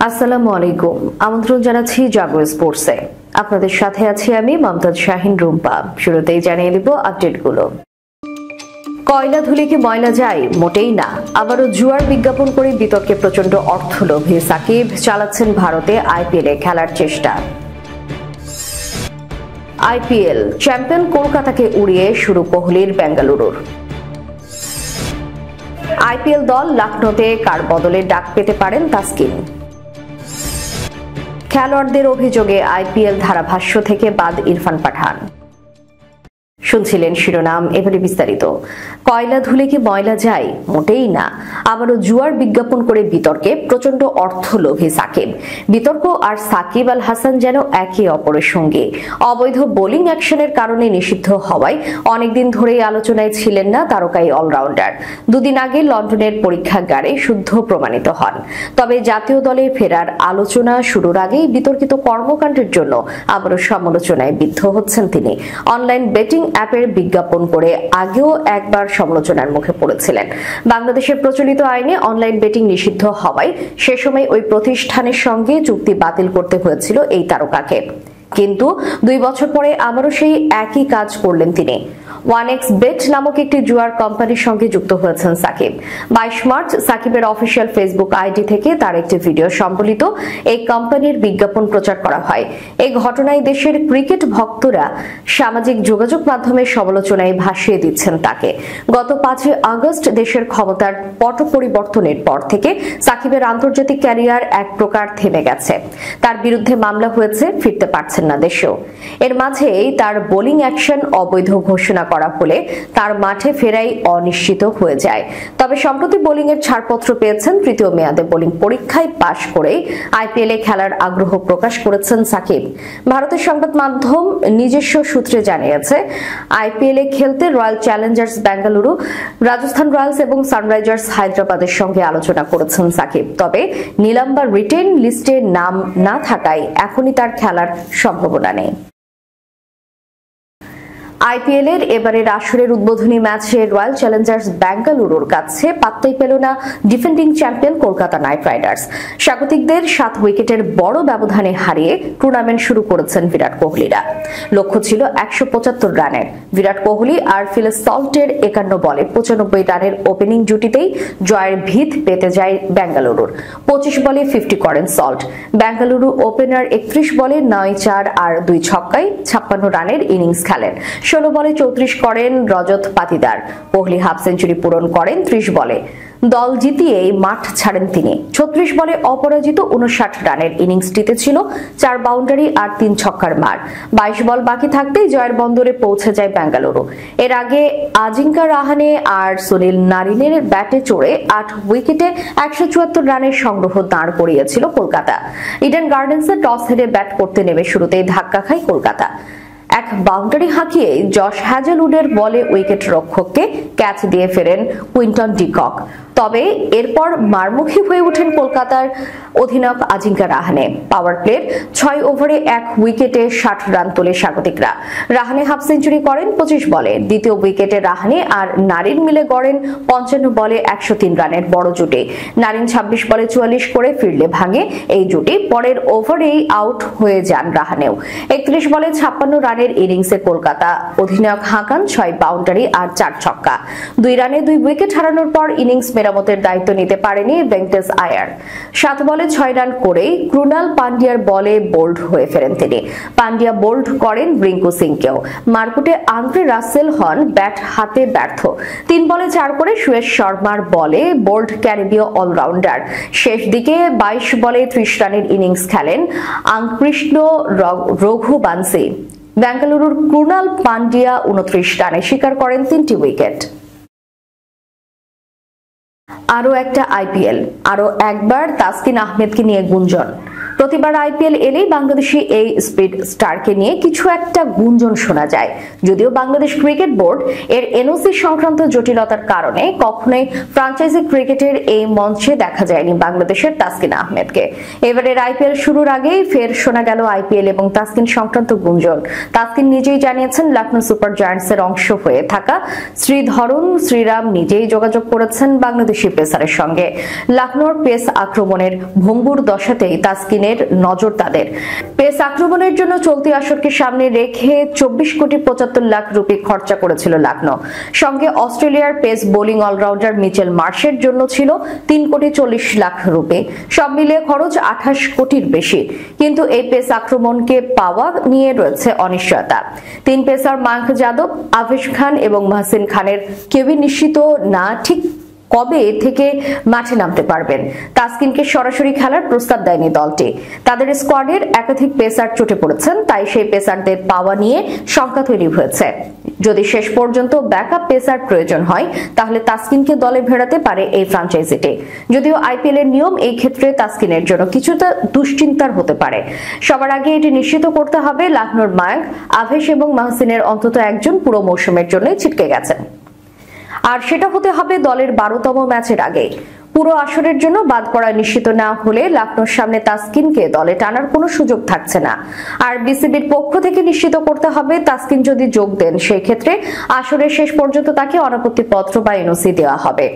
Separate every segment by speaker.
Speaker 1: আসসালামু আলাইকুম। আমন্ত্রণ জানাচ্ছি জাগো স্পোর্টসে। আপনাদের সাথে আছি আমি মমতাজ শাহিন রুম্পা। শুরুতেই জানিয়ে দিব আপডেটগুলো। কয়লা ধুলে কি ময়লা যায়? মোটেই না। আবারও জুয়ার বিজ্ঞাপন করে বিতর্কে প্রচন্ড অর্থলোভী সাকিব চালাচ্ছেন ভারতে আইপিএলে খেলার চেষ্টা। আইপিএল চ্যাম্পিয়ন কলকাতাকে উড়িয়ে শুরু কোহলির বেঙ্গালুরুর। আইপিএল দল লখনৌতে কার বদলে ডাক পেতে পারেন তাসকিন। খেলোয়াড়দের অভিযোগে আইপিএল ধারাভাষ্য থেকে বাদ ইরফান পাঠান। শুনছিলেন শিরোনাম, এবারে বিস্তারিত। কয়লা ধুলে কি ময়লা যায়? মোটেই না। আবারও জুয়ার বিজ্ঞাপন করে বিতর্কে প্রচন্ড অর্থলোভী সাকিব। বিতর্ক আর সাকিব আল হাসান যেন একে অপরের সঙ্গে। অবৈধ বোলিং অ্যাকশনের কারণে নিষিদ্ধ হওয়ায় অনেকদিন ধরেই আলোচনায় ছিলেন না তারকাই অলরাউন্ডার। দুদিন আগে লন্ডনের পরীক্ষাগারে শুদ্ধ প্রমাণিত হন। তবে জাতীয় দলে ফেরার আলোচনা শুরুর আগেই বিতর্কিত কর্মকাণ্ডের জন্য আবারও সমালোচনায় বিদ্ধ হচ্ছেন তিনি। অনলাইন বেটিং অ্যাপের বিজ্ঞাপন করে আগেও একবার সমালোচনার মুখে পড়েছিলেন। বাংলাদেশের প্রচলিত আইনে অনলাইন বেটিং নিষিদ্ধ হওয়ায় সে সময় ওই প্রতিষ্ঠানের সঙ্গে চুক্তি বাতিল করতে হয়েছিল এই তারকাকে। কিন্তু 2 বছর পরে আবারও সেই একই কাজ করলেন তিনি। 1xBet নামক একটি জুয়ার কোম্পানির সঙ্গে যুক্ত হয়েছেন সাকিব। 22 মার্চ সাকিবের অফিসিয়াল ফেসবুক আইডি থেকে তার একটি ভিডিও সম্বলিত এই কোম্পানির বিজ্ঞাপন প্রচার করা হয়। এই ঘটনায় দেশের ক্রিকেট ভক্তরা সামাজিক যোগাযোগ মাধ্যমে সমালোচনায় ভাসিয়ে দিচ্ছেন তাকে। গত 5 আগস্ট দেশের ক্ষমতার পট পরিবর্তনের পর থেকে সাকিবের আন্তর্জাতিক ক্যারিয়ার এক প্রকার থেমে গেছে। তার বিরুদ্ধে মামলা হয়েছে, ফিরতে পারছেন না দেশেও। এর মাঝেই তার বোলিং অ্যাকশন অবৈধ ঘোষণা করা হলে তার মাঠে ফেরাই অনিশ্চিত হয়ে যায়। তবে সম্প্রতি বোলিং এর ছাড়পত্র পেয়েছেন। তৃতীয় মেয়াদে বোলিং পরীক্ষায় পাশ করেই আইপিএল এ খেলার আগ্রহ প্রকাশ করেছেন সাকিব। ভারতের সংবাদ মাধ্যম নিজস্ব সূত্রে জানিয়েছে, আইপিএল এ খেলতে royal Challengers Bengaluru, Rajasthan Royals এবং সানরাইজার্স হায়দ্রাবাদের সঙ্গে আলোচনা করেছেন সাকিব। তবে নিলাম বা রিটেন লিস্টে নাম না থাকায় এখনই তার খেলার সম্ভাবনা নেই। আইপিএল এর এবারের আসরের উদ্বোধনী ম্যাচে রয়্যাল চ্যালেঞ্জার্স বেঙ্গালুরুর কাছে পাত্তাই পেল না defending champion Kolkata knight riders. স্বাগতিকদের 7 উইকেটের বড় ব্যবধানে হারিয়ে টুর্নামেন্ট শুরু করেছেন বিরাট কোহলিরা। লক্ষ্য ছিল 175 রানের। বিরাট কোহলি আর ফিল সল্টের 51 বলে 95 রানের ওপেনিং জুটিতেই জয়ের ভিত পেতে যায় বেঙ্গালুরুর। 25 বলে 50 করেন সল্ট। বেঙ্গালুরু ওপেনার 31 বলে 9-4 আর 2 ছক্কায় 56 রানের ইনিংস খেলেন। 16 বলে 34 করেন রজত পাতিদার। কোহলি হাফ সেঞ্চুরি পূরণ করেন 30 বলে। দল জিতিয়েই মাঠ ছাড়েন তিনি। 36 বলে অপরাজিত 59 রানের ইনিংসটিতে ছিল 4 বাউন্ডারি আর 3 ছক্কার মার। 22 বল বাকি থাকতেই জয়ের বন্দরে পৌঁছে যায় বেঙ্গালুরু। এর আগে আজিঙ্কা রাহানে আর সুনীল নারিনের ব্যাটে চড়ে 8 উইকেটে 174 রানের সংগ্রহ দাঁড় করিয়েছিল কলকাতা। ইডেন গার্ডেন্সে টস হেরে ব্যাট করতে নেমে শুরুতেই ধাক্কা খায় কলকাতা। এক বাউন্ডারি হাঁকিয়ে জশ হ্যাজেলউডের বলে উইকেট রক্ষককে ক্যাচ দিয়ে ফেরেন কুইন্টন ডিকক। তবে এরপর মারমুখী হয়ে ওঠেন কলকাতার অধিনায়ক আজিঙ্কা রাহানে। পাওয়ার প্লের 6 ওভারে 1 উইকেটে 60 রান তোলে স্বাগতিকরা। রাহানে হাফ সেঞ্চুরি করেন 25 বলে। দ্বিতীয় উইকেটে রাহানে আর নারিন মিলে গড়েন 55 বলে 103 রানের বড় জুটি। নারিন 26 বলে 44 করে ফিরলে ভাঙে এই জুটি। পরের ওভারেই আউট হয়ে যান রাহানেও। 31 বলে 56 রানের ইনিংসে কলকাতা অধিনায়ক হাঁকান 6 বাউন্ডারি আর 4 ছক্কা। 2 রানে 2 উইকেট হারানোর পর ইনিংস মেরামতের দায়িত্ব নিতে পারেনি ভেঙ্কটেশ আয়ার। 7 বলে 6 রান করেই ক্রুনাল পান্ডিয়ার বলে বোল্ড হয়ে ফেরেন তিনি। পান্ডিয়া বোল্ড করেন রিঙ্কু সিংকেও। মারকুটে আন্দ্রে রাসেল হন ব্যাট হাতে ব্যর্থ। 3 বলে 4 করে সুয়েশ শর্মার বলে বোল্ড ক্যারিবীয় অলরাউন্ডার। শেষ দিকে 22 বলে 30 রানের ইনিংস খেলেন আঙ্কৃষ্ণ রঘুবংশী। বেঙ্গালুরুর ক্রুনাল পান্ডিয়া 29 রানে শিকার করেন 3টি উইকেট। আরও একটা আইপিএল, আরও একবার তাসকিন আহমেদকে নিয়ে গুঞ্জন। প্রতিবার আইপিএল এলেই বাংলাদেশি এই স্পিড স্টারকে নিয়ে কিছু একটা গুঞ্জন শোনা যায়। যদিও বাংলাদেশ ক্রিকেট বোর্ড এর এনওসি সংক্রান্ত জটিলতার কারণে কখনোই ফ্র্যাঞ্চাইজি ক্রিকেটের এই মঞ্চে দেখা যায়নি বাংলাদেশের তাসকিন আহমেদকে। এবারের আইপিএল শুরুর আগেই ফের শোনা গেল আইপিএল এবং তাসকিন সংক্রান্ত গুঞ্জন। তাসকিন নিজেই জানিয়েছেন লখনৌ সুপার জায়ান্টসের অংশ হয়ে থাকা শ্রীরাম নিজেই যোগাযোগ করেছেন বাংলাদেশি পেসারের সঙ্গে। লখনৌর পেস আক্রমণের ভঙ্গুর দশাতেই তাসকিনের নজর তাদের। পেস আক্রমণের জন্য চলতি আসরকে সামনে রেখে 24,75,00,000 রুপি খরচা করেছিল লখনৌ। সঙ্গে অস্ট্রেলিয়ার পেস বোলিং অলরাউন্ডার মিচেল মার্শের জন্য ছিল 3,40,00,000 রুপি। সব মিলিয়ে খরচ 28 কোটির বেশি। কিন্তু এই পেস আক্রমণকে পাওয়া নিয়ে রয়েছে অনিশ্চয়তা। তিন পেসার মায়াঙ্ক যাদব, আভেশ খান এবং মাহসিন খানের কেউই নিশ্চিত না ঠিক কবে থেকে মাঠে নামতে পারবেন। তাসকিনকে সরাসরি খেলার প্রস্তাব দেয়নি দলটি। তাদের স্কোয়াডের একাধিক পেসার চটে পড়েছেন, তাই সেই পেসারদের পাওয়া নিয়ে শঙ্কা তৈরি হয়েছে। যদি শেষ পর্যন্ত ব্যাকআপ পেসার প্রয়োজন হয় তাহলে তাসকিনকে দলে ফেরাতে পারে এই ফ্র্যাঞ্চাইজিটি। যদিও আইপিএল এর নিয়ম এই ক্ষেত্রে তাসকিনের জন্য কিছুটা দুশ্চিন্তার হতে পারে। সবার আগে এটি নিশ্চিত করতে হবে লখনৌর মায়াঙ্ক, আভেশ এবং মাহসিনের অন্তত একজন পুরো মৌসুমের জন্যই ছিটকে গেছেন। আর সেটা হতে হবে দলের 12তম ম্যাচের আগে। পুরো আসরের জন্য বাদ পড়া নিশ্চিত না হলে লখনৌর সামনে তাসকিনকে দলে টানার কোনো সুযোগ থাকছে না। আর বিসিবির পক্ষ থেকে নিশ্চিত করতে হবে তাসকিন যদি যোগ দেন সেই ক্ষেত্রে আসরের শেষ পর্যন্ত তাকে অনাপত্তিপত্র বা এনওসি দেওয়া হবে।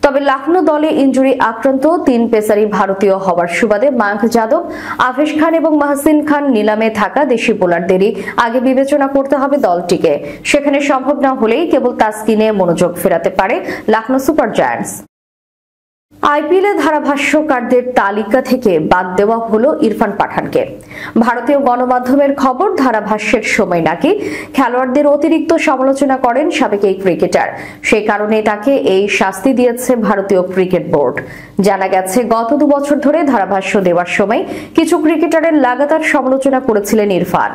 Speaker 1: তবে লখনৌ দলে ইনজুরি আক্রান্ত তিন পেসারই ভারতীয় হওয়ার সুবাদে মায়াঙ্ক যাদব, আভেশ খান এবং মাহসিন খান নিলামে থাকা দেশি বোলারদেরই আগে বিবেচনা করতে হবে দলটিকে। সেখানে সম্ভব না হলেই কেবল তাসকিনে মনোযোগ ফেরাতে পারে লখনৌ সুপার জায়ান্টস। আইপিএল এ ধারাভাষ্যকারদের তালিকা থেকে বাদ দেওয়া হলো ইরফান পাঠানকে। ভারতীয় গণমাধ্যমের খবর, ধারাভাষ্যের সময় নাকি খেলোয়াড়দের অতিরিক্ত সমালোচনা করেন সাবেক এই ক্রিকেটার। সেই কারণে তাকে এই শাস্তি দিয়েছে ভারতীয় ক্রিকেট বোর্ড। জানা গেছে গত 2 বছর ধরে ধারাভাষ্য দেওয়ার সময় কিছু ক্রিকেটারের লাগাতার সমালোচনা করেছিলেন ইরফান।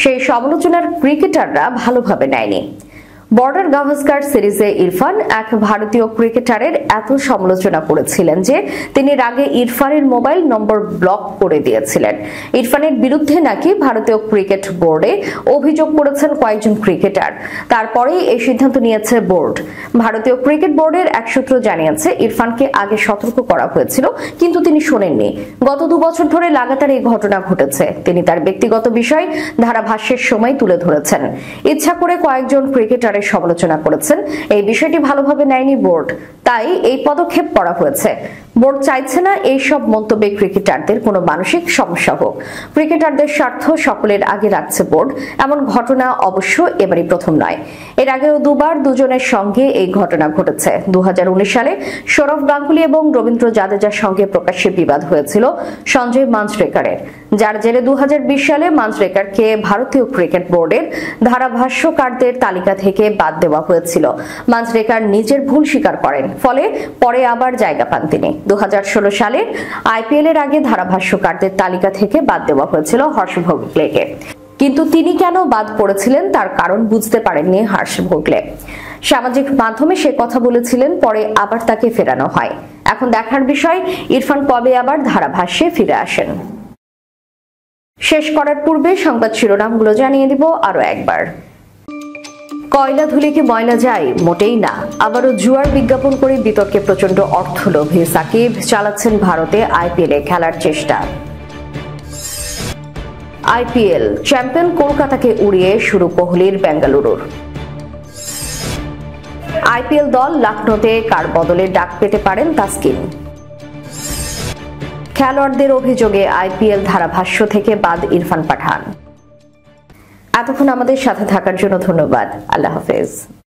Speaker 1: সেই সমালোচনার ক্রিকেটাররা ভালোভাবে নেয়নি। বর্ডার গাভাস্কার সিরিজে ইরফান এক ভারতীয় ক্রিকেটারের এত সমালোচনা করেছিলেন যে তিনি রাগে ইরফানের মোবাইল নম্বর ব্লক করে দিয়েছিলেন। ইরফানের বিরুদ্ধে নাকি ভারতীয় ক্রিকেট বোর্ডে অভিযোগ করেছেন কয়েকজন ক্রিকেটার। তারপরেই এই সিদ্ধান্ত নিয়েছে বোর্ড। ভারতীয় ক্রিকেট বোর্ডের এক সূত্র জানিয়েছে ইরফানকে আগে সতর্ক করা হয়েছিল, কিন্তু তিনি শোনেননি। গত 2 বছর ধরে লাগাতার এই ঘটনা ঘটেছে। তিনি তার ব্যক্তিগত বিষয় ধারাভাষ্যের সময় তুলে ধরেছেন। ইচ্ছা করে কয়েকজন ক্রিকেটারের সমালোচনা করেছেন। এই বিষয়টি ভালোভাবে নেয়নি বোর্ড, তাই এই পদক্ষেপ করা হয়েছে। বোর্ড চাইছে না এই সব মন্তব্যে ক্রিকেটারদের কোনো মানসিক সমস্যা হোক। ক্রিকেটারদের স্বার্থ সকলের আগে রাখছে বোর্ড। এমন ঘটনা অবশ্য এবারই প্রথম নয়। এর আগেও দুবার দুজনের সঙ্গে এই ঘটনা ঘটেছে। 2019 সালে সৌরভ গাঙ্গুলি এবং রবীন্দ্র জাদেজার সঙ্গে প্রকাশ্যে বিবাদ হয়েছিল সঞ্জয় মাঞ্জরেকারের, যার জেরে 2020 সালে মাঞ্জরেকারকে ভারতীয় ক্রিকেট বোর্ডের ধারাভাষ্যকারদের তালিকা থেকে বাদ দেওয়া হয়েছিল। মাঞ্জরেকার নিজের ভুল স্বীকার করেন, ফলে পরে আবার জায়গা পান তিনি। 2016 সালে আইপিএল এর আগে ধারাভাষ্যকারদের তালিকা থেকে বাদ দেওয়া হয়েছিল হর্ষ ভোগলেকে। কিন্তু তিনি কেন বাদ পড়েছিলেন তার কারণ বুঝতে পারেননি হর্ষ ভোগলে। সামাজিক মাধ্যমে সে কথা বলেছিলেন, পরে আবার তাকে ফেরানো হয়। এখন দেখার বিষয় ইরফান কবে আবার ধারাভাষ্যে ফিরে আসেন। শেষ করার পূর্বে সংবাদ শিরোনামগুলো জানিয়ে দিব আরো একবার। কয়লা ধুলে কি ময়লা যায়? মোটেই না। আবারও জুয়ার বিজ্ঞাপন করে বিতর্কে প্রচন্ড অর্থলোভী সাকিব চালাচ্ছেন ভারতে আইপিএল এ খেলার চেষ্টা। আইপিএল চ্যাম্পিয়ন কলকাতাকে উড়িয়ে শুরু কোহলির বেঙ্গালুরুর। আইপিএল দল লখনৌতে কার বদলে ডাক পেতে পারেন তাসকিন। খেলোয়াড়দের অভিযোগে আইপিএল ধারাভাষ্য থেকে বাদ ইরফান পাঠান। এতক্ষণ আমাদের সাথে থাকার জন্য ধন্যবাদ। আল্লাহ হাফেজ।